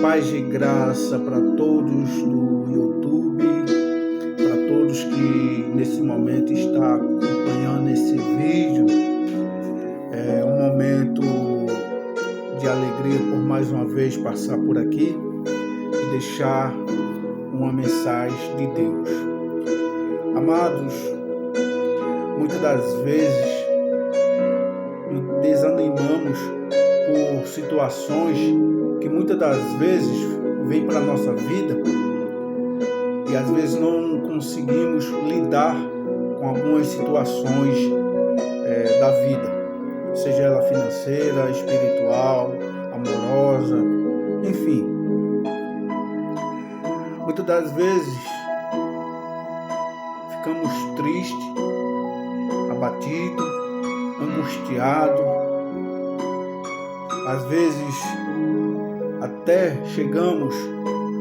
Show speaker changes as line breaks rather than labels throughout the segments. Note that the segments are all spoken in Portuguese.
Paz e graça para todos do YouTube, para todos que nesse momento estão acompanhando esse vídeo. É um momento de alegria por mais uma vez passar por aqui e deixar uma mensagem de Deus. Amados, muitas das vezes nos desanimamos por situações que muitas das vezes vêm para a nossa vida e às vezes não conseguimos lidar com algumas situações da vida, seja ela financeira, espiritual, amorosa, enfim. Muitas das vezes ficamos tristes, abatidos, angustiados, às vezes até chegamos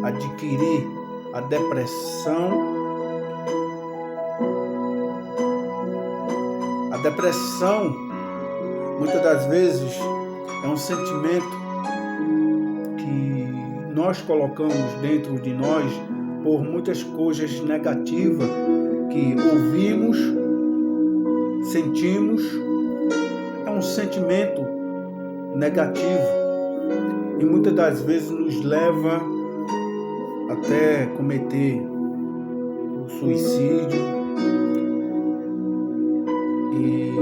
a adquirir a depressão. A depressão, muitas das vezes, é um sentimento que nós colocamos dentro de nós por muitas coisas negativas que ouvimos, sentimos. É um sentimento negativo e muitas das vezes nos leva até cometer o suicídio. E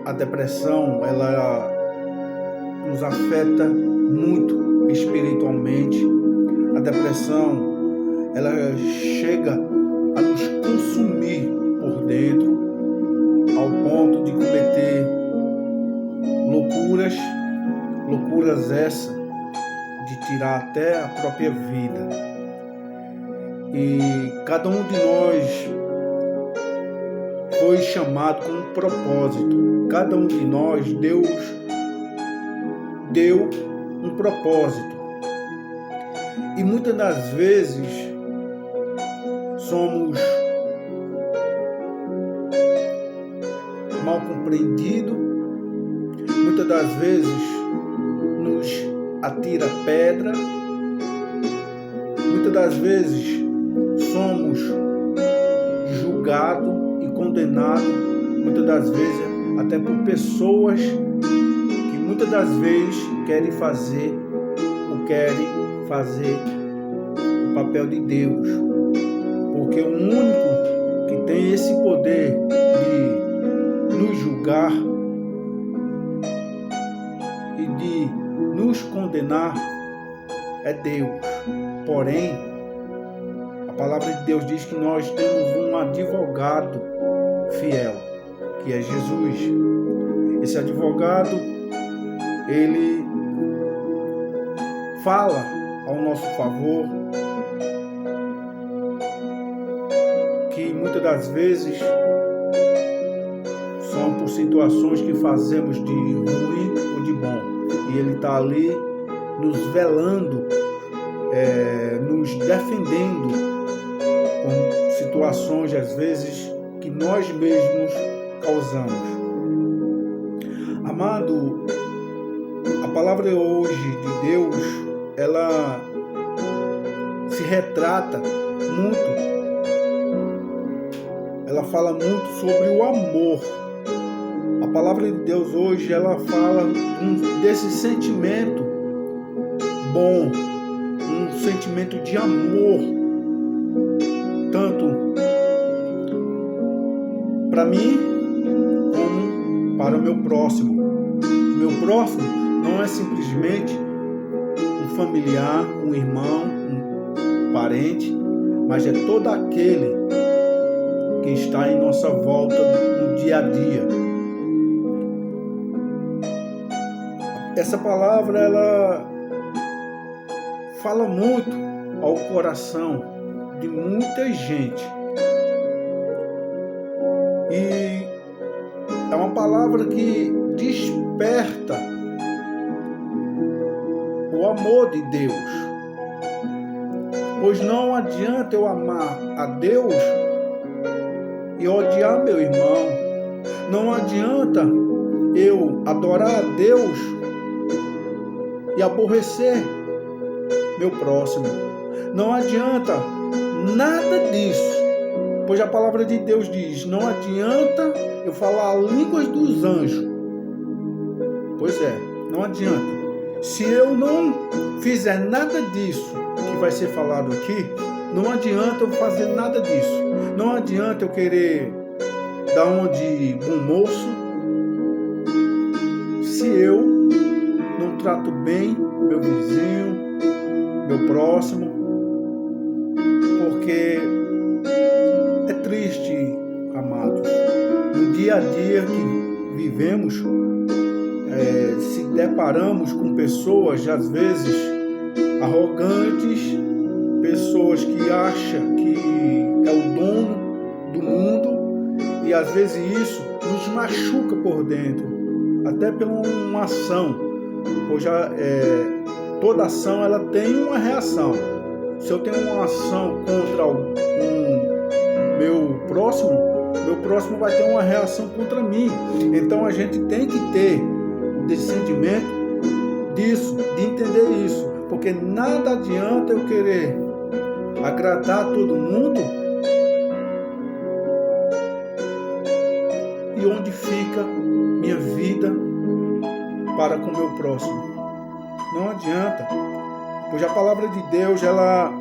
a depressão, ela nos afeta muito espiritualmente. A depressão, ela chega a nos consumir por dentro ao ponto de cometer loucuras essas de tirar até a própria vida. E cada um de nós foi chamado com um propósito. Cada um de nós, Deus deu um propósito. E muitas das vezes somos mal compreendidos. Muitas das vezes nos atira pedra. Muitas das vezes somos julgados e condenados. Muitas das vezes até por pessoas que muitas das vezes querem fazer o papel de Deus. Porque o único que tem esse poder de nos julgar e de nos condenar é Deus. Porém, a palavra de Deus diz que nós temos um advogado fiel, que é Jesus. Esse advogado, ele fala ao nosso favor, que muitas das vezes são por situações que fazemos de ruim ou de bom. E Ele está ali nos velando, nos defendendo com situações, às vezes, que nós mesmos causamos. Amado, a palavra hoje de Deus, ela se retrata muito. Ela fala muito sobre o amor. A palavra de Deus hoje, ela fala desse sentimento bom, um sentimento de amor, tanto para mim como para o meu próximo. O meu próximo não é simplesmente um familiar, um irmão, um parente, mas é todo aquele que está em nossa volta no dia a dia. Essa palavra, ela fala muito ao coração de muita gente. E é uma palavra que desperta o amor de Deus. Pois não adianta eu amar a Deus e odiar meu irmão. Não adianta eu adorar a Deus e aborrecer meu próximo. Não adianta nada disso, pois a palavra de Deus diz: não adianta eu falar línguas dos anjos. Pois é, não adianta. Se eu não fizer nada disso que vai ser falado aqui, não adianta eu fazer nada disso. Não adianta eu querer dar uma de bom moço se eu não trato bem meu vizinho, meu próximo, porque é triste, amados, no dia a dia que vivemos, se deparamos com pessoas, às vezes, arrogantes, pessoas que acham que é o dono do mundo, e às vezes isso nos machuca por dentro, até por uma ação, pois toda ação ela tem uma reação. Se eu tenho uma ação contra meu próximo vai ter uma reação contra mim. Então a gente tem que ter o discernimento disso, de entender isso, porque nada adianta eu querer agradar todo mundo e onde fica minha vida para com o meu próximo. Não adianta, pois a palavra de Deus ela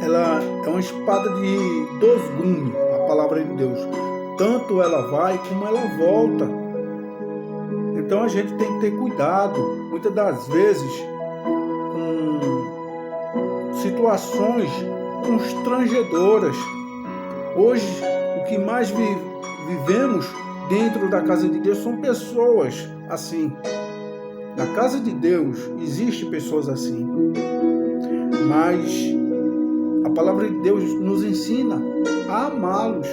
é uma espada de dois gumes. A palavra de Deus, tanto ela vai como ela volta. Então a gente tem que ter cuidado, muitas das vezes, com situações constrangedoras. Hoje, o que mais vivemos dentro da casa de Deus são pessoas assim. Na casa de Deus existem pessoas assim, mas a palavra de Deus nos ensina a amá-los.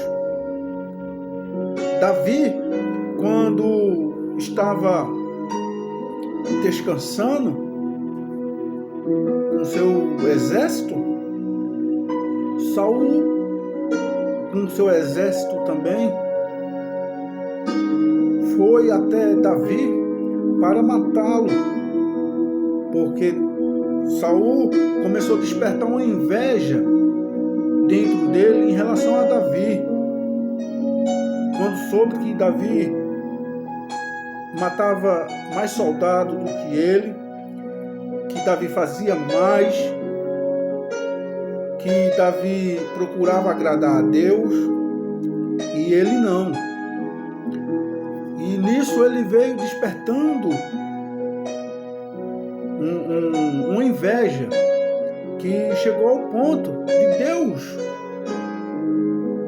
Davi, quando estava descansando com seu exército, Saul com seu exército também foi até Davi para matá-lo, porque Saul começou a despertar uma inveja dentro dele em relação a Davi. Quando soube que Davi matava mais soldados do que ele, que Davi fazia mais, que Davi procurava agradar a Deus e ele não. E nisso ele veio despertando uma inveja que chegou ao ponto de Deus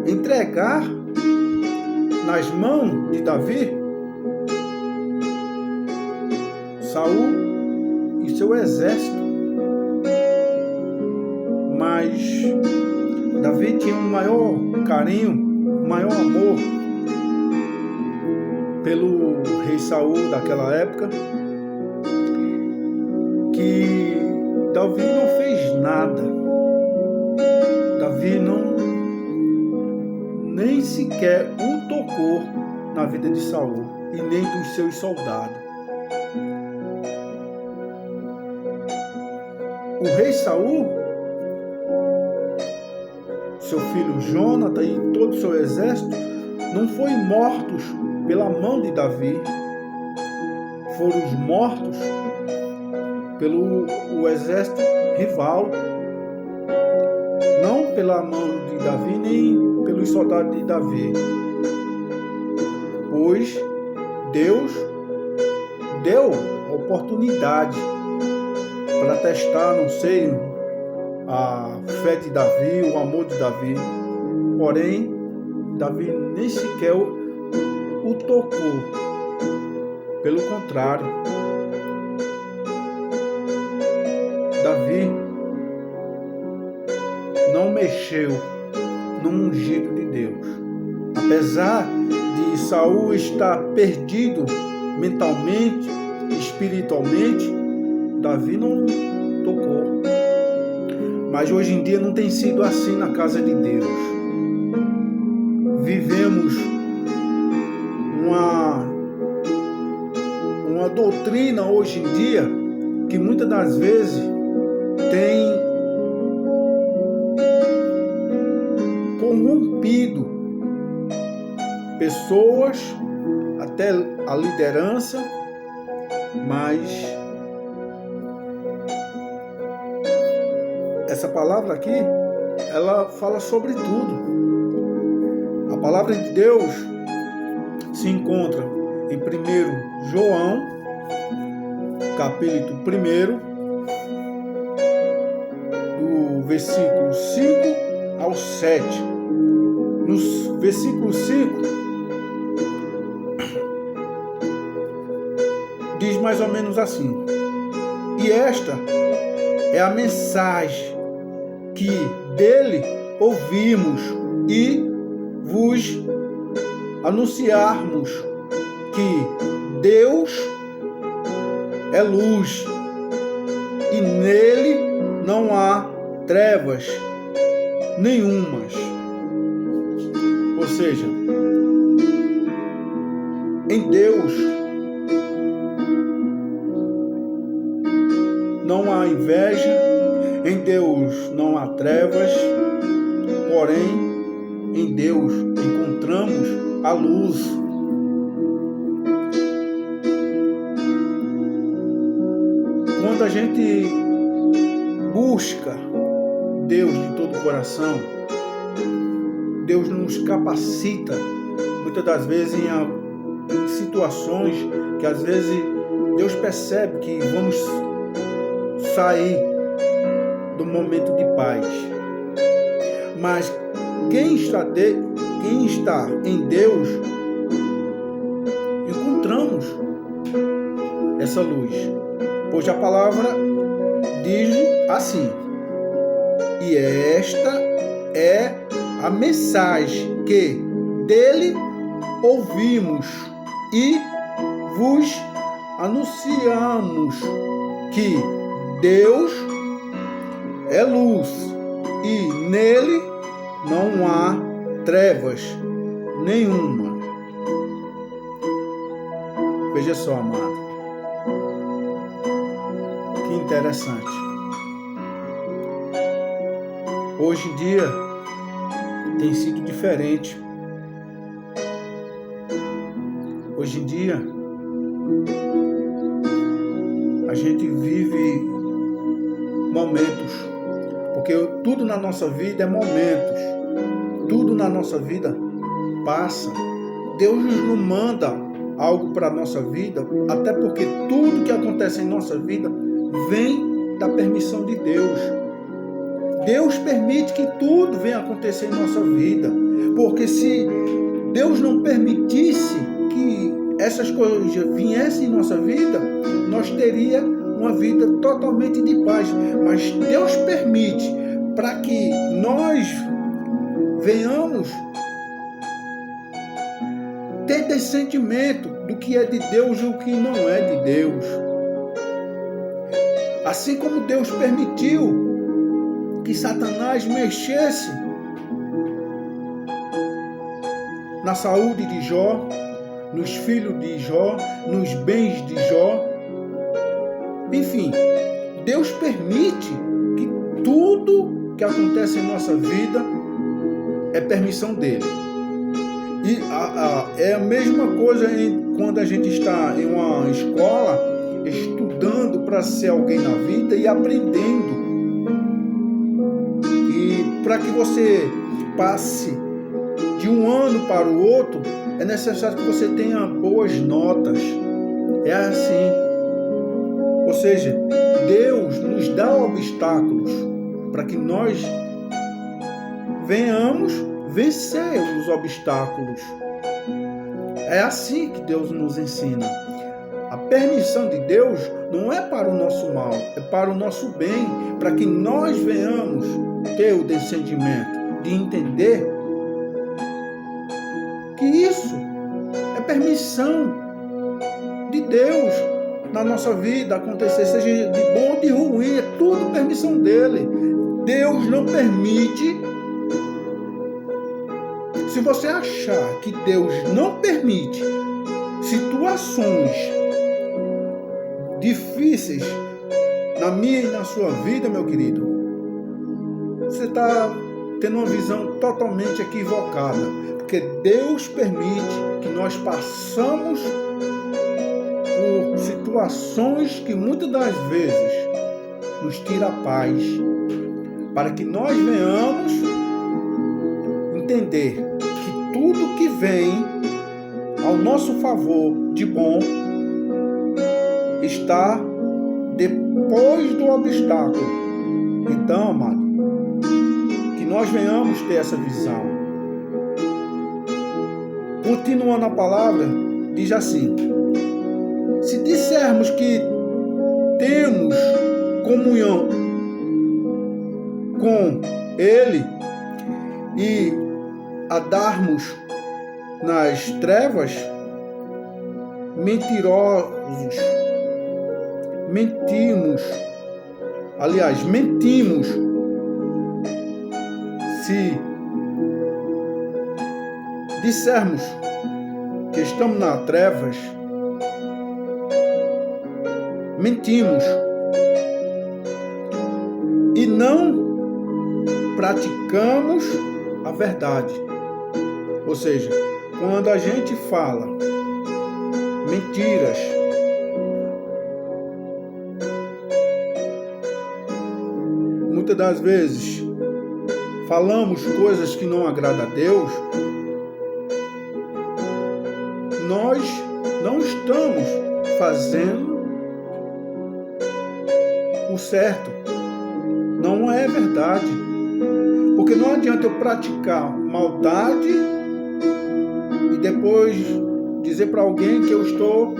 entregar nas mãos de Davi Saul e seu exército. Mas Davi tinha um maior carinho, um maior amor pelo rei Saul daquela época, que Davi não fez nada. Davi nem sequer o tocou na vida de Saul e nem dos seus soldados. O rei Saul, seu filho Jonathan e todo o seu exército não foram mortos pela mão de Davi, foram mortos pelo exército rival, não pela mão de Davi nem pelos soldados de Davi, pois Deus deu a oportunidade para testar, não sei, a fé de Davi, o amor de Davi. Porém, Davi nem sequer o tocou. Pelo contrário, Davi não mexeu no ungido de Deus. Apesar de Saul estar perdido mentalmente, espiritualmente, Davi não tocou. Mas hoje em dia não tem sido assim na casa de Deus. Vivemos uma doutrina hoje em dia que muitas das vezes tem corrompido pessoas, até a liderança, mas essa palavra aqui, ela fala sobre tudo. A palavra de Deus se encontra em 1 João, capítulo 1, do versículo 5 ao 7. No versículo 5, diz mais ou menos assim: e esta é a mensagem que dele ouvimos e vos anunciarmos, que Deus é luz e nele não há trevas nenhumas. Ou seja, em Deus não há inveja, em Deus não há trevas, porém em Deus encontramos a luz. Quando a gente busca Deus de todo o coração, Deus nos capacita, muitas das vezes em situações que às vezes Deus percebe que vamos sair do momento de paz. Mas quem está em Deus, encontramos essa luz. Pois a palavra diz assim: e esta é a mensagem que dele ouvimos e vos anunciamos, que Deus é luz e nele não há trevas nenhuma. Veja só, amado, que interessante. Hoje em dia tem sido diferente. Hoje em dia a gente vive momentos, porque tudo na nossa vida é momentos, tudo na nossa vida passa. Deus não manda algo para a nossa vida, até porque tudo que acontece em nossa vida vem da permissão de Deus. Deus permite que tudo venha acontecer em nossa vida, porque se Deus não permitisse que essas coisas viessem em nossa vida, nós teríamos uma vida totalmente de paz. Mas Deus permite para que nós venhamos ter discernimento do que é de Deus e o que não é de Deus. Assim como Deus permitiu que Satanás mexesse na saúde de Jó, nos filhos de Jó, nos bens de Jó. Enfim, Deus permite que tudo que acontece em nossa vida é permissão dele. E é a mesma coisa quando a gente está em uma escola, estudando para ser alguém na vida e aprendendo. E para que você passe de um ano para o outro, é necessário que você tenha boas notas. É assim. Ou seja, Deus nos dá obstáculos para que nós venhamos vencer os obstáculos. É assim que Deus nos ensina. A permissão de Deus não é para o nosso mal, é para o nosso bem, para que nós venhamos ter o discernimento de entender que isso é permissão de Deus na nossa vida acontecer, seja de bom ou de ruim, é tudo permissão dele. Deus não permite. Se você achar que Deus não permite situações difíceis na minha e na sua vida, meu querido, você está tendo uma visão totalmente equivocada, porque Deus permite que nós passamos por situações que muitas das vezes nos tira a paz, para que nós venhamos entender que tudo que vem ao nosso favor de bom está depois do obstáculo. Então, amado, que nós venhamos ter essa visão. Continuando a palavra, diz assim: se dissermos que temos comunhão com Ele e andarmos nas trevas, mentimos. Se dissermos que estamos nas trevas, mentimos e não praticamos a verdade. Ou seja, quando a gente fala mentiras, muitas das vezes falamos coisas que não agradam a Deus, nós não estamos fazendo o certo. Não é verdade. Porque não adianta eu praticar maldade e depois dizer para alguém que eu sou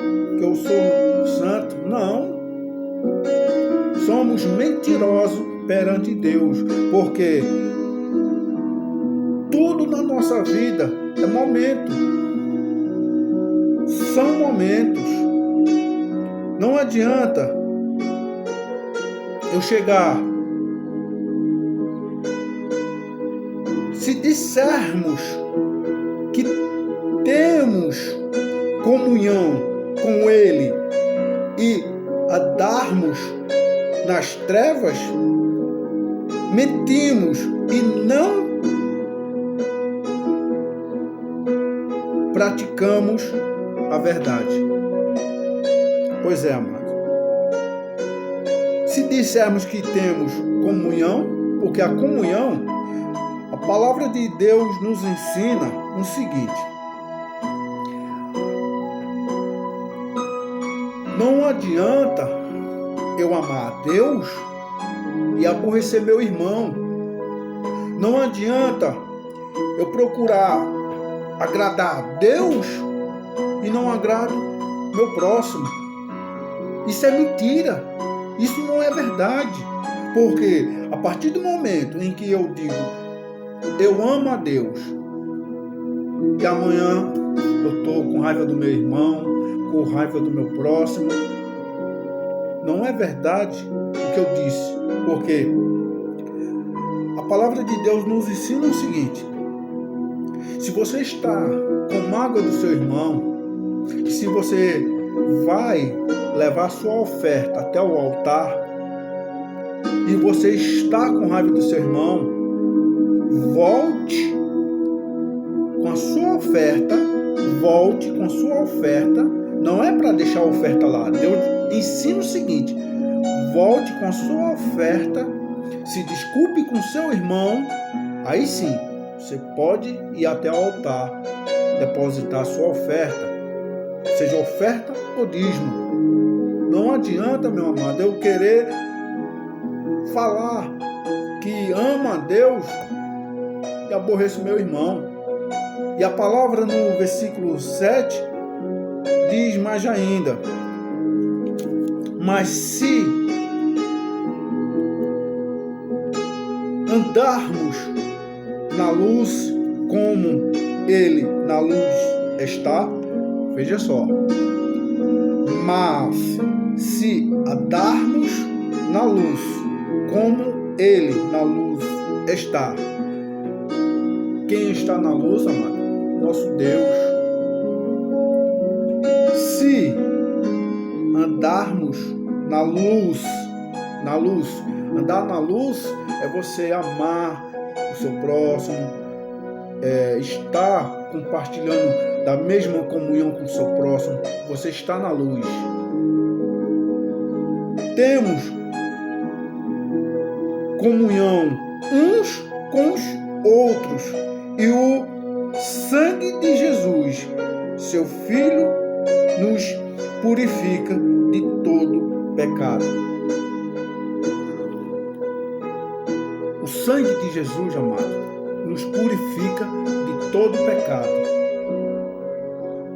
santo. Não. Somos mentirosos perante Deus, porque tudo na nossa vida é momento. São momentos. Não adianta eu chegar. Se dissermos que temos comunhão com Ele e andarmos nas trevas, mentimos e não praticamos a verdade. Pois é, amado. Se dissermos que temos comunhão, porque a comunhão, a palavra de Deus nos ensina o seguinte: não adianta eu amar a Deus e aborrecer meu irmão. Não adianta eu procurar agradar a Deus e não agrado meu próximo. Isso é mentira. Isso não é verdade. Porque a partir do momento em que eu digo eu amo a Deus e amanhã eu estou com raiva do meu irmão, com raiva do meu próximo, não é verdade o que eu disse. Porque a palavra de Deus nos ensina o seguinte: se você está com mágoa do seu irmão, e se você vai levar sua oferta até o altar e você está com raiva do seu irmão, volte com a sua oferta. Volte com a sua oferta. Não é para deixar a oferta lá. Deus ensina o seguinte: volte com a sua oferta, se desculpe com seu irmão, aí sim você pode ir até o altar, depositar a sua oferta, seja oferta ou dízimo. Não adianta, meu amado, eu querer falar que amo a Deus e aborreço meu irmão. E a palavra no versículo 7 diz mais ainda: mas se andarmos na luz como Ele na luz está, veja só, mas se andarmos na luz como Ele na luz está. Quem está na luz, amado? Nosso Deus. Se andarmos na luz na luz. Andar na luz é você amar o seu próximo, estar compartilhando da mesma comunhão com o seu próximo. Você está na luz. Temos comunhão uns com os outros, e o sangue de Jesus, seu Filho, nos purifica de todo pecado. O sangue de Jesus, amado, nos purifica de todo pecado.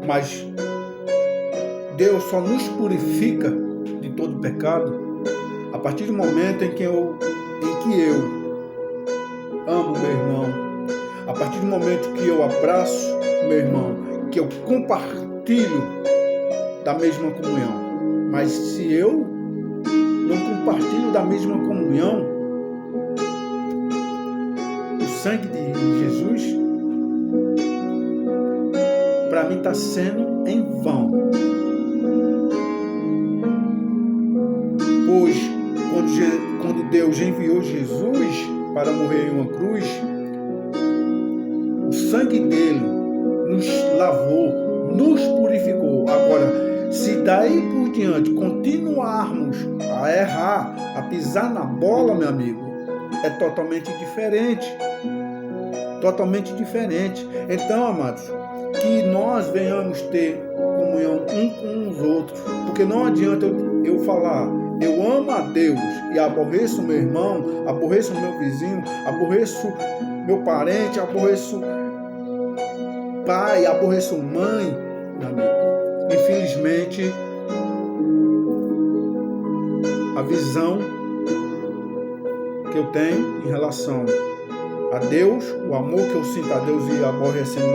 Mas Deus só nos purifica de todo pecado a partir do momento em que eu amo meu irmão, a partir do momento que eu abraço meu irmão, que eu compartilho da mesma comunhão. Mas se eu não compartilho da mesma comunhão, o sangue de Jesus, para mim está sendo em vão. Pois quando Deus enviou Jesus para morrer em uma cruz, o sangue dele nos lavou, nos purificou. Agora, se daí por diante continuarmos a errar, a pisar na bola, meu amigo, é totalmente diferente. Totalmente diferente. Então, amados, que nós venhamos ter comunhão um com os outros, porque não adianta eu falar, eu amo a Deus e aborreço meu irmão, aborreço meu vizinho, aborreço meu parente, aborreço pai, aborreço mãe, meu amigo. Infelizmente, a visão que eu tenho em relação a Deus, o amor que eu sinto a Deus e aborrecendo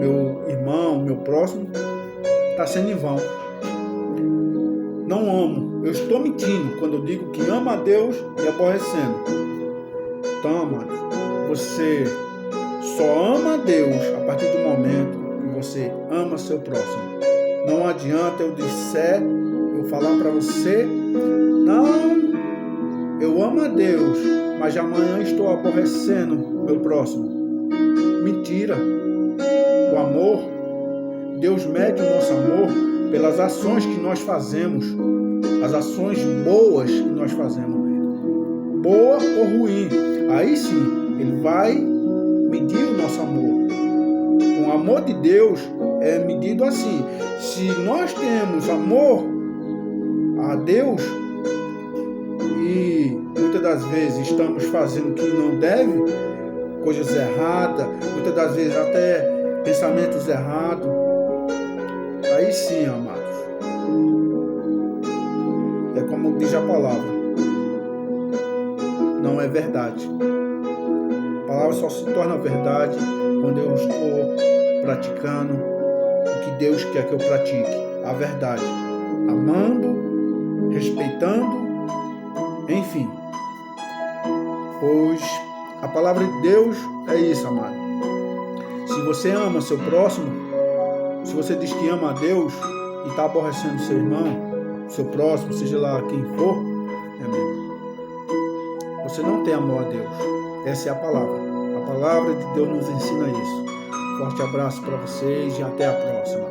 meu irmão, meu próximo, está sendo em vão. Não amo. Eu estou mentindo quando eu digo que amo a Deus e aborrecendo. Então, amado, você só ama a Deus a partir do momento que você ama seu próximo. Não adianta eu falar para você, não, eu amo a Deus, mas amanhã estou aborrecendo meu próximo. Mentira. O amor, Deus mede o nosso amor pelas ações que nós fazemos, as ações boas que nós fazemos, boa ou ruim. Aí sim, Ele vai medir o nosso amor. O amor de Deus é medido assim. Se nós temos amor a Deus e muitas das vezes estamos fazendo o que não deve, coisas erradas, muitas das vezes até pensamentos errados, aí sim, amados, é como diz a palavra, não é verdade. A palavra só se torna verdade quando eu estou praticando o que Deus quer que eu pratique, a verdade, amando, respeitando, enfim. Pois a palavra de Deus é isso, amado. Se você ama seu próximo, se você diz que ama a Deus e está aborrecendo seu irmão, seu próximo, seja lá quem for, meu amigo, você não tem amor a Deus. Essa é a palavra. A palavra de Deus nos ensina isso. Forte abraço para vocês e até a próxima.